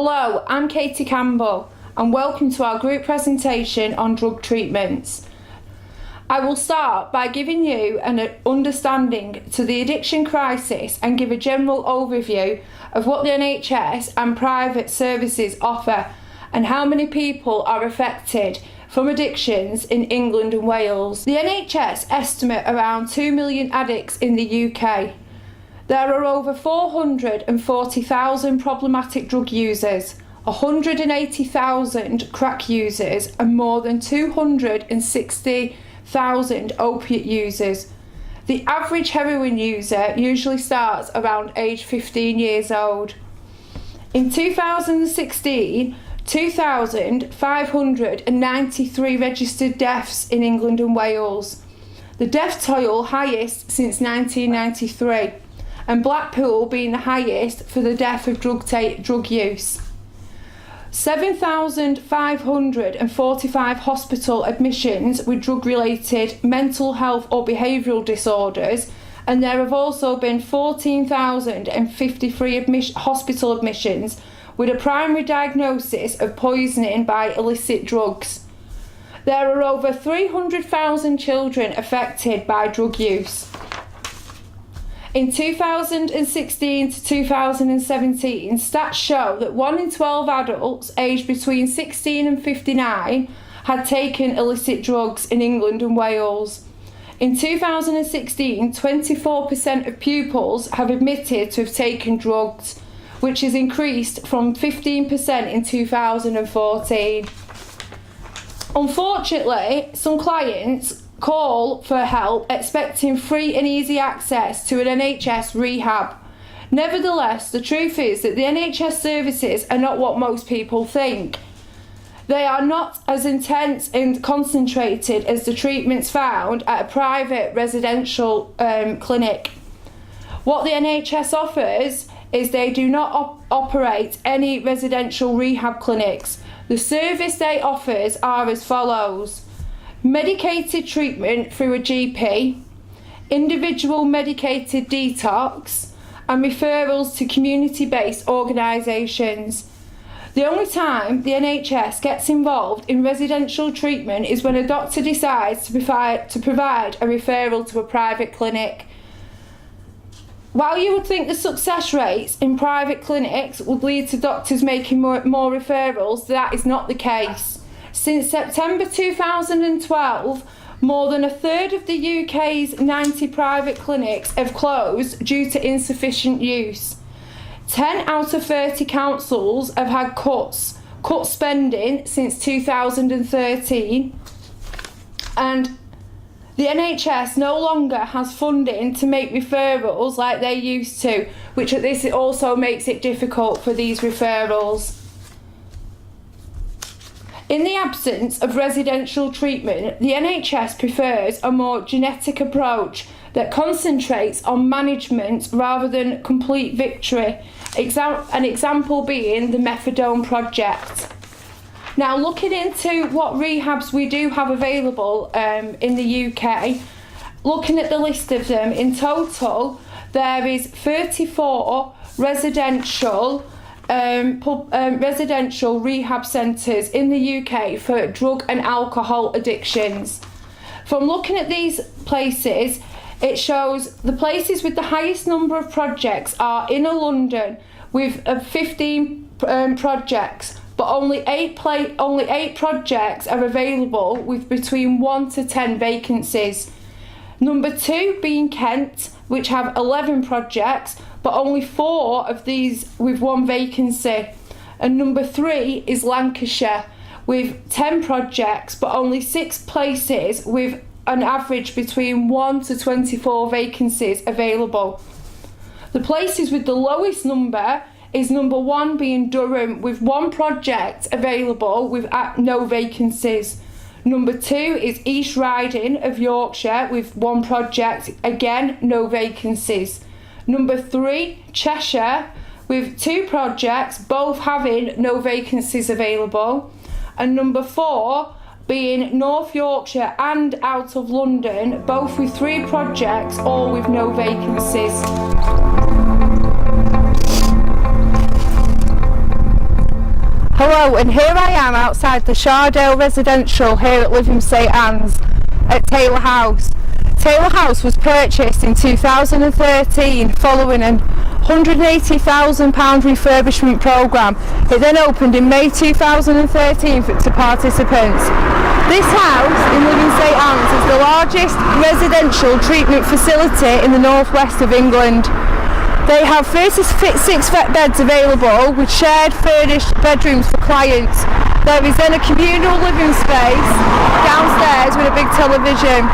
Hello, I'm Katie Campbell and welcome to our group presentation on drug treatments. I will start by giving you an understanding to the addiction crisis and give a general overview of what the NHS and private services offer and how many people are affected from addictions in England and Wales. The NHS estimate around 2 million addicts in the UK. There are over 440,000 problematic drug users, 180,000 crack users and more than 260,000 opiate users. The average heroin user usually starts around age 15 years old. In 2016, 2,593 registered deaths in England and Wales. The death toll highest since 1993. And Blackpool being the highest for the death of drug use. 7,545 hospital admissions with drug-related mental health or behavioural disorders, and there have also been 14,053 hospital admissions with a primary diagnosis of poisoning by illicit drugs. There are over 300,000 children affected by drug use. In 2016 to 2017, stats show that 1 in 12 adults aged between 16 and 59 had taken illicit drugs in England and Wales. In 2016, 24% of pupils have admitted to have taken drugs, which has increased from 15% in 2014. Unfortunately, some clients call for help expecting free and easy access to an NHS rehab. Nevertheless, the truth is that the NHS services are not what most people think. They are not as intense and concentrated as the treatments found at a private residential clinic. What the NHS offers is they do not operate any residential rehab clinics. The service they offers are as follows: medicated treatment through a GP, individual medicated detox, and referrals to community-based organisations. The only time the NHS gets involved in residential treatment is when a doctor decides to provide a referral to a private clinic. While you would think the success rates in private clinics would lead to doctors making more referrals, that is not the case. Since September 2012, more than a third of the UK's 90 private clinics have closed due to insufficient use. 10 out of 30 councils have had cut spending since 2013, and the NHS no longer has funding to make referrals like they used to, which this also makes it difficult for these referrals. In the absence of residential treatment, the NHS prefers a more genetic approach that concentrates on management rather than complete victory, an example being the methadone project. Now, looking into what rehabs we do have available in the UK, looking at the list of them, in total there is 34 residential rehab centres in the UK for drug and alcohol addictions. From looking at these places, it shows the places with the highest number of projects are Inner London with 15 projects, but only 8 projects are available with between 1 to 10 vacancies. Number 2 being Kent, which have 11 projects, but only 4 of these with 1 vacancy. And number 3 is Lancashire, with 10 projects, but only 6 places with an average between 1 to 24 vacancies available. The places with the lowest number is number 1 being Durham, with 1 project available with no vacancies. Number 2 is East Riding of Yorkshire with 1 project, again no vacancies. Number 3, Cheshire, with 2 projects, both having no vacancies available. And number 4 being North Yorkshire and Out of London, both with 3 projects, all with no vacancies. Hello, and here I am outside the Shardale residential here at Living St Anne's at Taylor House. Taylor House was purchased in 2013 following an £180,000 refurbishment programme. It then opened in May 2013 to participants. This house in Living St Anne's is the largest residential treatment facility in the northwest of England. They have 36 vet beds available with shared furnished bedrooms for clients. There is then a communal living space downstairs with a big television.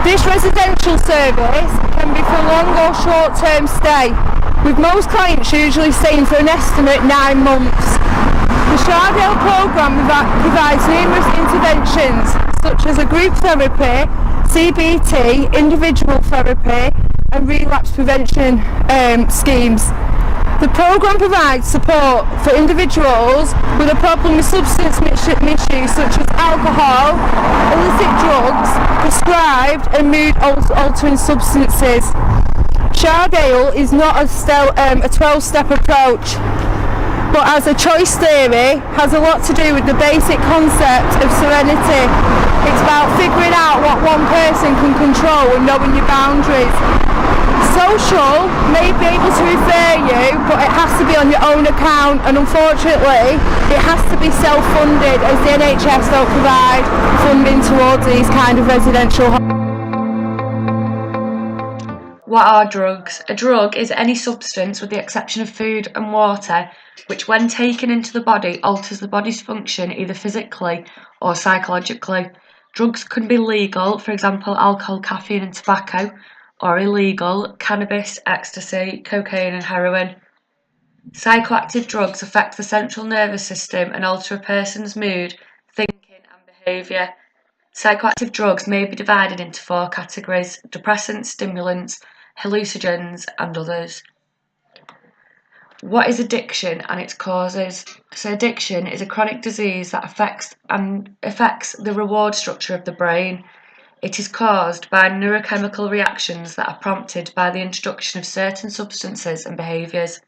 This residential service can be for long or short term stay, with most clients usually staying for an estimate 9 months. The Shardale programme provides numerous interventions such as a group therapy, CBT, individual therapy and relapse prevention schemes. The programme provides support for individuals with a problem with substance misuse such as alcohol, illicit drugs, prescribed and mood altering substances. Shardale is not a 12-step approach, but as a choice theory has a lot to do with the basic concept of serenity. It's about figuring out what one person can control and knowing your boundaries. Social may be able to refer you, but it has to be on your own account, and unfortunately it has to be self-funded as the NHS don't provide funding towards these kind of residential homes. What are drugs? A drug is any substance, with the exception of food and water, which when taken into the body alters the body's function either physically or psychologically. Drugs can be legal, for example alcohol, caffeine and tobacco, or illegal, cannabis, ecstasy, cocaine and heroin. Psychoactive drugs affect the central nervous system and alter a person's mood, thinking and behaviour. Psychoactive drugs may be divided into 4 categories: depressants, stimulants, hallucinogens and others. What is addiction and its causes? So addiction is a chronic disease that affects the reward structure of the brain. It is caused by neurochemical reactions that are prompted by the introduction of certain substances and behaviours.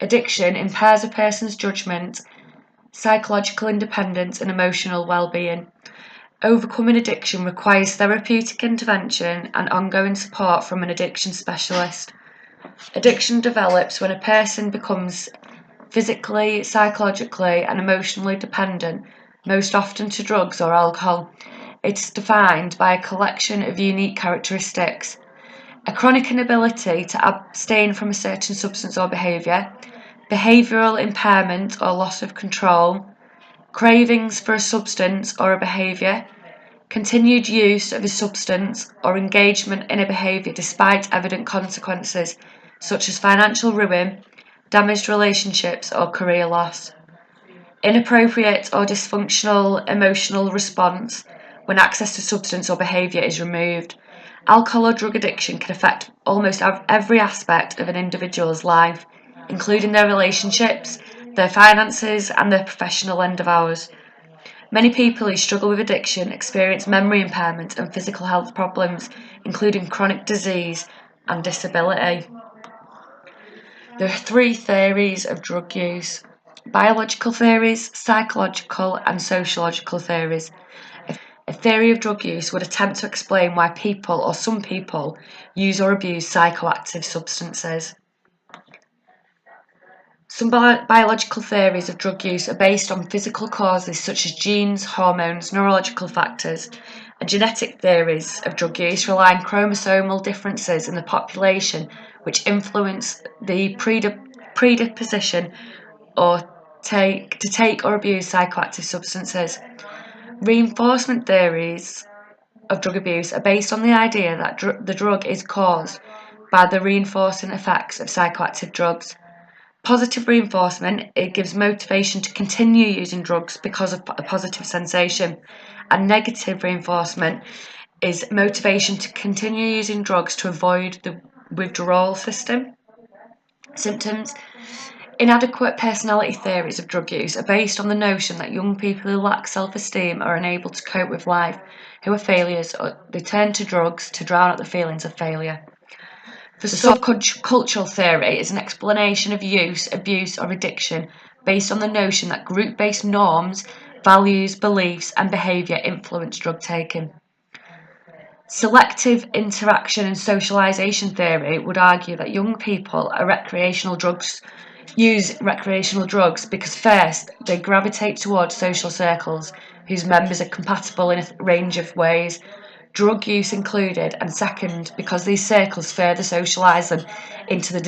Addiction impairs a person's judgment, psychological independence and emotional well-being. Overcoming addiction requires therapeutic intervention and ongoing support from an addiction specialist. Addiction develops when a person becomes physically, psychologically and emotionally dependent, most often to drugs or alcohol. It's defined by a collection of unique characteristics: a chronic inability to abstain from a certain substance or behaviour, behavioural impairment or loss of control, cravings for a substance or a behaviour, continued use of a substance or engagement in a behaviour despite evident consequences such as financial ruin, damaged relationships or career loss, inappropriate or dysfunctional emotional response when access to substance or behaviour is removed. Alcohol or drug addiction can affect almost every aspect of an individual's life, including their relationships, their finances and their professional endeavours. Many people who struggle with addiction experience memory impairment and physical health problems, including chronic disease and disability. There are 3 theories of drug use: biological theories, psychological and sociological theories. A theory of drug use would attempt to explain why people, or some people, use or abuse psychoactive substances. Some biological theories of drug use are based on physical causes such as genes, hormones, neurological factors, and genetic theories of drug use rely on chromosomal differences in the population which influence the predisposition to take or abuse psychoactive substances. Reinforcement theories of drug abuse are based on the idea that the drug is caused by the reinforcing effects of psychoactive drugs. Positive reinforcement, it gives motivation to continue using drugs because of a positive sensation, and negative reinforcement is motivation to continue using drugs to avoid the withdrawal symptoms. Inadequate personality theories of drug use are based on the notion that young people who lack self-esteem are unable to cope with life, who are failures, or they turn to drugs to drown out the feelings of failure. The subcultural theory is an explanation of use, abuse or addiction based on the notion that group-based norms, values, beliefs and behaviour influence drug taking. Selective interaction and socialisation theory would argue that young people use recreational drugs because first, they gravitate towards social circles whose members are compatible in a range of ways, drug use included, and second, because these circles further socialise them into the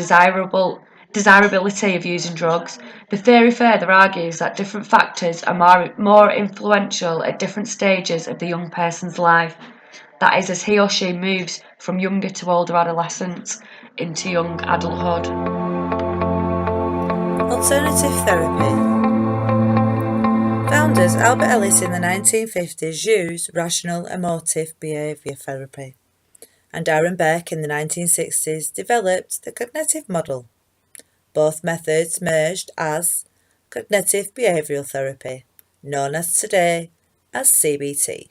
desirability of using drugs. The theory further argues that different factors are more influential at different stages of the young person's life. That is, as he or she moves from younger to older adolescence into young adulthood. Alternative therapy. Founders Albert Ellis in the 1950s used rational emotive behaviour therapy, and Aaron Beck in the 1960s developed the cognitive model. Both methods merged as cognitive behavioural therapy, known as today as CBT.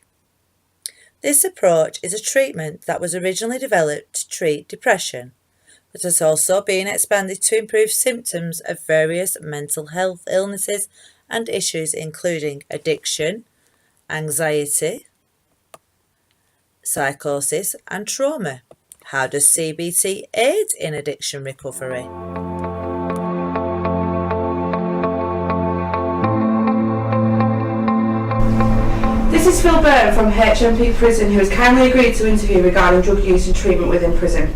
This approach is a treatment that was originally developed to treat depression, but has also been expanded to improve symptoms of various mental health illnesses and issues including addiction, anxiety, psychosis and trauma. How does CBT aid in addiction recovery? This is Phil Byrne from HMP Prison, who has kindly agreed to interview regarding drug use and treatment within prison.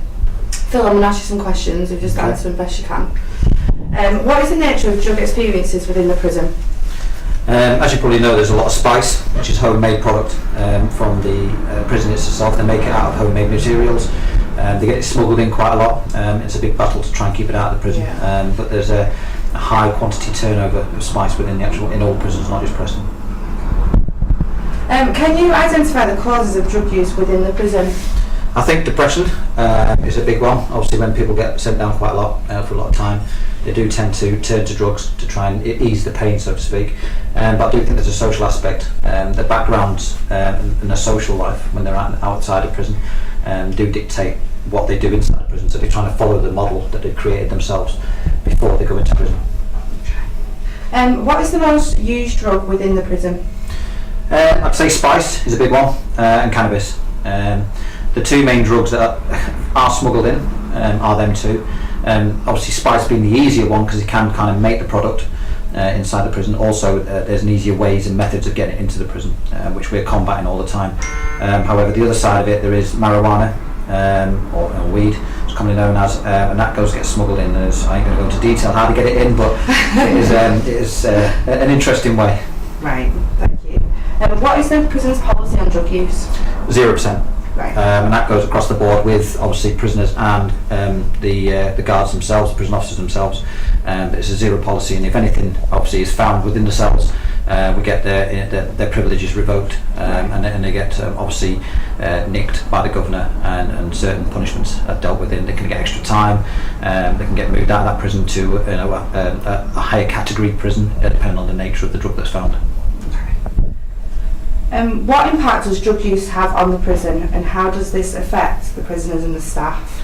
Phil, I'm going to ask you some questions, if you just answer them best you can. What is the nature of drug experiences within the prison? As you probably know, there's a lot of spice, which is homemade product from the prison itself. They make it out of homemade materials. They get it smuggled in quite a lot. It's a big battle to try and keep it out of the prison. Yeah. But there's a high quantity turnover of spice within in all prisons, not just Preston. Can you identify the causes of drug use within the prison? I think depression is a big one. Obviously, when people get sent down quite a lot for a lot of time, they do tend to turn to drugs to try and ease the pain, so to speak. But I do think there's a social aspect. The backgrounds and their social life when they're outside of prison do dictate what they do inside the prison. So they're trying to follow the model that they created themselves before they go into prison. What is the most used drug within the prison? I'd say spice is a big one, and cannabis. The two main drugs that are smuggled in are them two. Obviously spice being the easier one because you can kind of make the product inside the prison. Also there's an easier ways and methods of getting it into the prison, which we're combating all the time. However, the other side of it, there is marijuana or weed, it's commonly known as, and that gets smuggled in. I ain't going to go into detail how to get it in, but it is an interesting way. Right, thank you. What is the prison's policy on drug use? 0%. Right. And that goes across the board with obviously prisoners and the guards themselves, the prison officers themselves. It's a zero policy, and if anything obviously is found within the cells, we get their privileges revoked, and they get obviously nicked by the governor, and certain punishments are dealt with. They can get extra time, they can get moved out of that prison to a higher category prison, depending on the nature of the drug that's found. What impact does drug use have on the prison, and how does this affect the prisoners and the staff?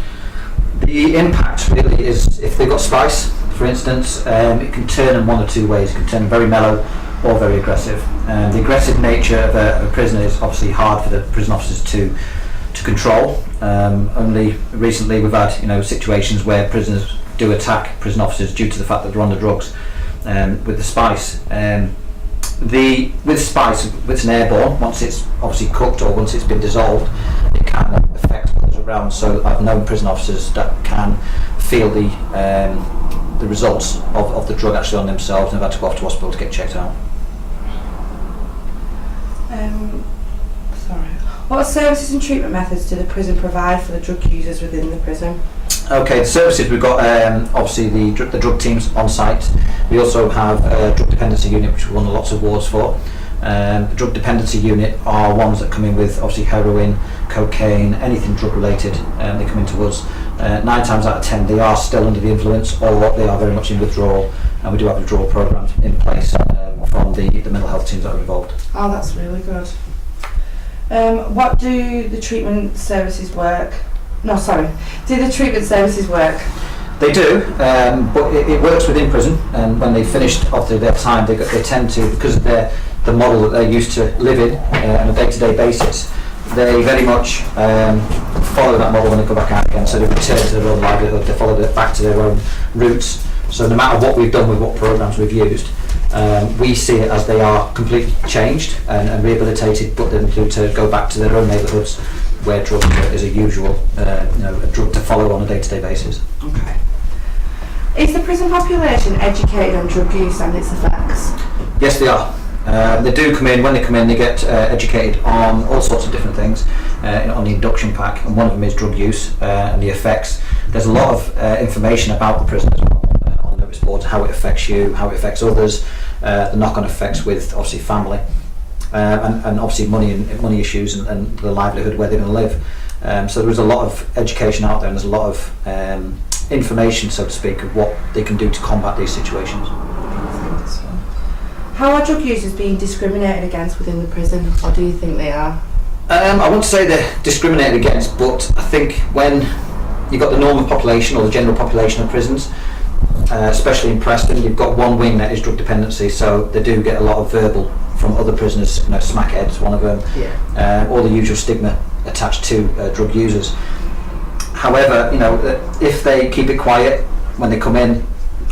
The impact really is, if they've got spice, for instance, it can turn in one or two ways. It can turn very mellow or very aggressive. The aggressive nature of a prisoner is obviously hard for the prison officers to control. Only recently we've had situations where prisoners do attack prison officers due to the fact that they're on the drugs. With the spice, with spice, it's an airborne. Once it's obviously cooked or once it's been dissolved, it can affect others around. So I've known prison officers that can feel the results of the drug actually on themselves, and have had to go off to hospital to get checked out. What services and treatment methods do the prison provide for the drug users within the prison? Okay, the services, we've got obviously the drug teams on site. We also have a drug dependency unit, which we've won lots of awards for. The drug dependency unit are ones that come in with obviously heroin, cocaine, anything drug related. They come into us. 9 times out of 10 they are still under the influence, or they are very much in withdrawal, and we do have withdrawal programs in place from the mental health teams that are involved. Oh, that's really good. What do the treatment services work? Do the treatment services work? They do, but it works within prison, and when they finished after their time, they tend to, because of the model that they're used to living on a day-to-day basis, they very much follow that model when they go back out again. So they return to their own livelihood, they follow it back to their own roots. So no matter what we've done with what programs we've used, we see it as they are completely changed and rehabilitated, but then to go back to their own neighbourhoods where drugs is a usual, a drug to follow on a day-to-day basis. Okay. Is the prison population educated on drug use and its effects? Yes, they are. They do come in. When they come in, they get educated on all sorts of different things on the induction pack, and one of them is drug use and the effects. There's a lot of information about the prison as well on notice boards, how it affects you, how it affects others, the knock-on effects with obviously family, and obviously money issues and the livelihood where they're going to live. So there's a lot of education out there, and there's a lot of information, so to speak, of what they can do to combat these situations. How are drug users being discriminated against within the prison, or do you think they are? I wouldn't say they're discriminated against, but I think when you've got the normal population or the general population of prisons, especially in Preston, you've got one wing that is drug dependency, so they do get a lot of verbal from other prisoners, smackheads, one of them, all the usual stigma attached to drug users. However, if they keep it quiet when they come in,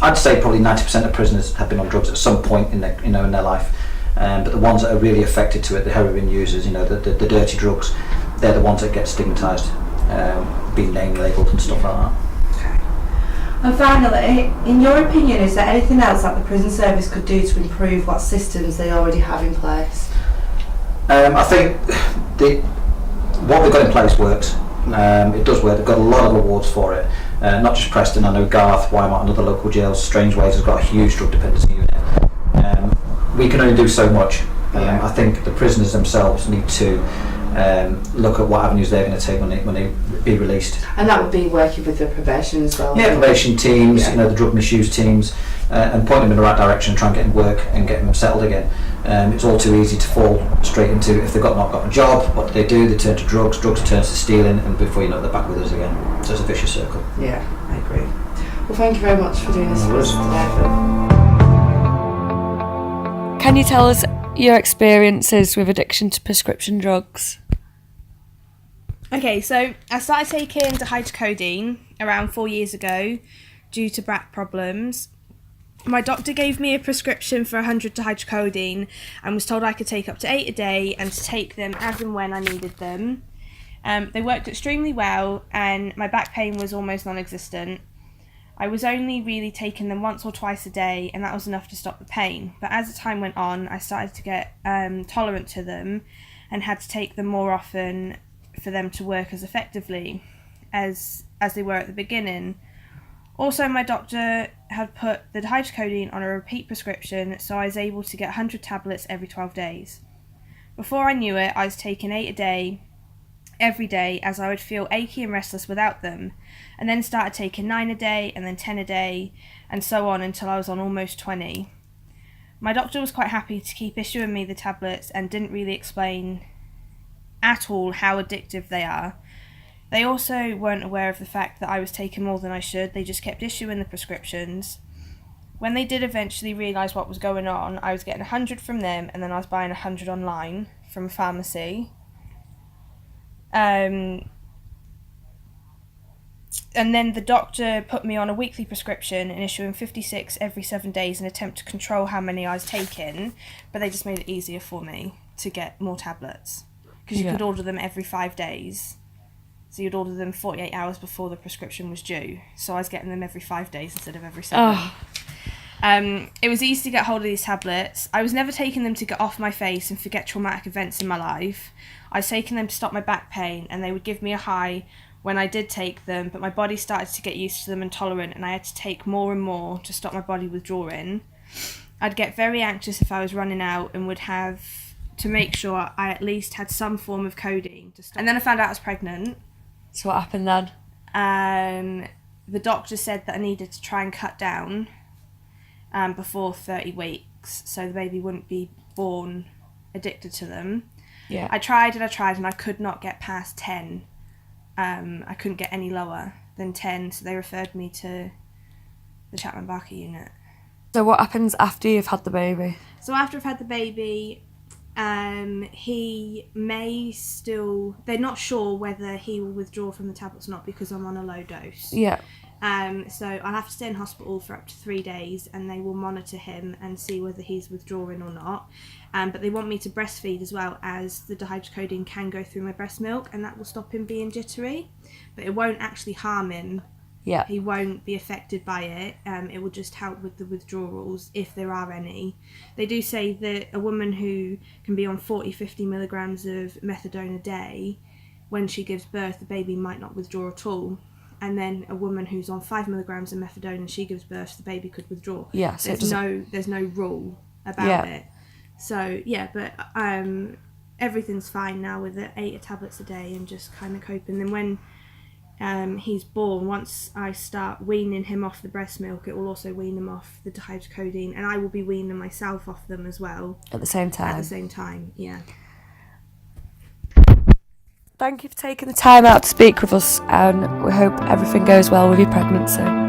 I'd say probably 90% of prisoners have been on drugs at some point in their, in their life. But the ones that are really affected to it, the heroin users, the dirty drugs, they're the ones that get stigmatised, being name labelled and stuff like that. Okay. And finally, in your opinion, is there anything else that the prison service could do to improve what systems they already have in place? I think what they've got in place works. It does work. They've got a lot of awards for it. Not just Preston. I know Garth, Wymont, and other local jails. Strangeways has got a huge drug dependency unit. We can only do so much. I think the prisoners themselves need to look at what avenues they're going to take when they be released. And that would be working with the probation as well. Yeah, probation teams, the drug misuse teams, and point them in the right direction and try and get them work and get them settled again. It's all too easy to fall straight into, if they've not got a job, what do? They turn to drugs turns to stealing, and before you know it, they're back with us again. So it's a vicious circle. Yeah, I agree. Well, thank you very much for doing this for us today. Can you tell us your experiences with addiction to prescription drugs? Okay, so I started taking dihydrocodeine around 4 years ago due to back problems. My doctor gave me a prescription for 100 dihydrocodeine and was told I could take up to 8 a day and to take them as and when I needed them. They worked extremely well and my back pain was almost non-existent. I was only really taking them once or twice a day, and that was enough to stop the pain. But as the time went on, I started to get tolerant to them and had to take them more often for them to work as effectively as they were at the beginning. Also, my doctor had put the dihydrocodeine on a repeat prescription, so I was able to get 100 tablets every 12 days. Before I knew it, I was taking 8 a day, every day, as I would feel achy and restless without them, and then started taking 9 a day, and then 10 a day, and so on until I was on almost 20. My doctor was quite happy to keep issuing me the tablets and didn't really explain at all how addictive they are. They also weren't aware of the fact that I was taking more than I should. They just kept issuing the prescriptions. When they did eventually realise what was going on, I was getting 100 from them, and then I was buying 100 online from a pharmacy. And then the doctor put me on a weekly prescription and issuing 56 every 7 days in an attempt to control how many I was taking, but they just made it easier for me to get more tablets because you could order them every 5 days. So you'd order them 48 hours before the prescription was due. So I was getting them every 5 days instead of every 7. It was easy to get hold of these tablets. I was never taking them to get off my face and forget traumatic events in my life. I was taking them to stop my back pain, and they would give me a high when I did take them, but my body started to get used to them and tolerant, and I had to take more and more to stop my body withdrawing. I'd get very anxious if I was running out and would have to make sure I at least had some form of codeine to stop. And then I found out I was pregnant. So what happened then? The doctor said that I needed to try and cut down before 30 weeks so the baby wouldn't be born addicted to them. Yeah. I tried and I could not get past 10 I couldn't get any lower than 10, so they referred me to the Chapman Barker unit. So what happens after you've had the baby? So after I've had the baby, he may still... They're not sure whether he will withdraw from the tablets or not because I'm on a low dose. Yeah. So I'll have to stay in hospital for up to 3 days, and they will monitor him and see whether he's withdrawing or not. But they want me to breastfeed as well, as the dihydrocodeine can go through my breast milk, and that will stop him being jittery. But it won't actually harm him. Yeah. He won't be affected by it. It will just help with the withdrawals, if there are any. They do say that a woman who can be on 40-50 milligrams of methadone a day, when she gives birth, the baby might not withdraw at all. And then a woman who's on 5 milligrams of methadone and she gives birth, the baby could withdraw. Yeah, so there's no rule about it. So yeah, but everything's fine now with the 8 tablets a day and just kind of coping. Then when he's born, once I start weaning him off the breast milk, it will also wean him off the dihydrocodeine, and I will be weaning myself off them as well. At the same time? At the same time, yeah. Thank you for taking the time out to speak with us, and we hope everything goes well with your pregnancy.